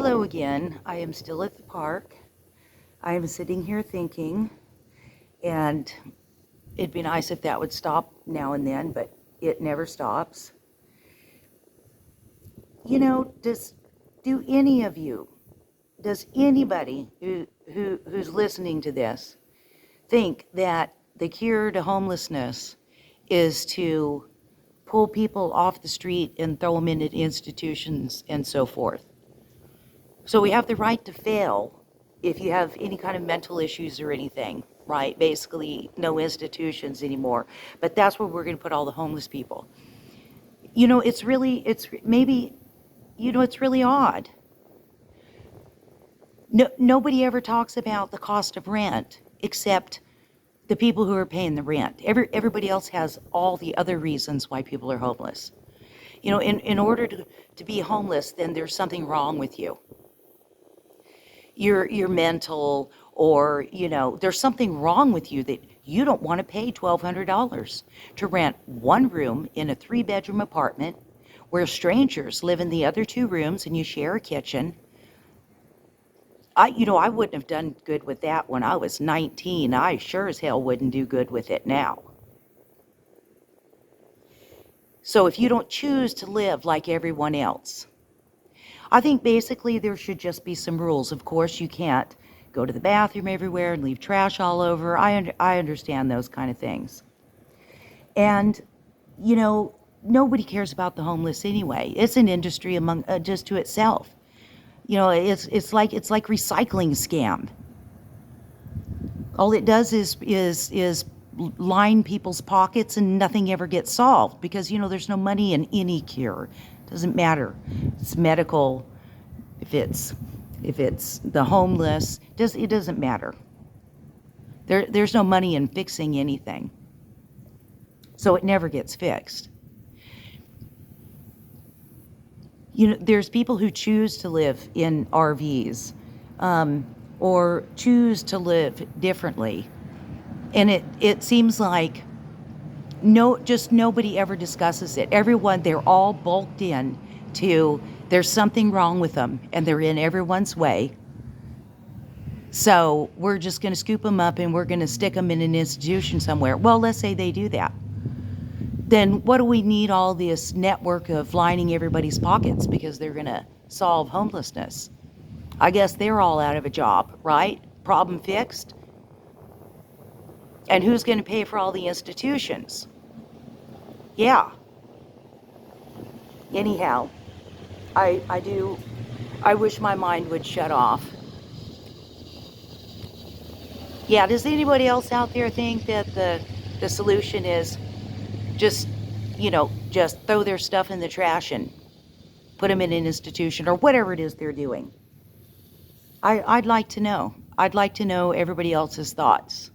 Hello again. I am still at the park. I am sitting here thinking, and it'd be nice if that would stop now and then, but it never stops. Do any of you, does anybody who's listening to this think that the cure to homelessness is to pull people off the street and throw them into institutions and so forth? So we have the right to fail if you have any kind of mental issues or anything, right? Basically, no institutions anymore. But that's where we're going to put all the homeless people. It's really odd. No, nobody ever talks about the cost of rent except the people who are paying the rent. Everybody else has all the other reasons why people are homeless. In order to be homeless, then there's something wrong with you. You're mental, or there's something wrong with you that you don't want to pay $1,200 to rent one room in a 3-bedroom apartment where strangers live in the other 2 rooms and you share a kitchen. I wouldn't have done good with that when I was 19. I sure as hell wouldn't do good with it now. So if you don't choose to live like everyone else, I think basically there should just be some rules. Of course, you can't go to the bathroom everywhere and leave trash all over. I understand those kind of things. And, nobody cares about the homeless anyway. It's an industry among just to itself. It's like recycling scam. All it does is line people's pockets and nothing ever gets solved because, there's no money in any cure. Doesn't matter. It's medical. If it's the homeless, it doesn't matter. There's no money in fixing anything. So it never gets fixed. There's people who choose to live in RVs, or choose to live differently. And it seems like nobody ever discusses it. They're all bulked in to there's something wrong with them and they're in everyone's way. So we're just going to scoop them up and we're going to stick them in an institution somewhere. Well, let's say they do that. Then what do we need all this network of lining everybody's pockets because they're going to solve homelessness? I guess they're all out of a job, right? Problem fixed. And who's going to pay for all the institutions? Yeah. Anyhow, I wish my mind would shut off. Yeah, does anybody else out there think that the solution is just throw their stuff in the trash and put them in an institution or whatever it is they're doing? I'd like to know. I'd like to know everybody else's thoughts.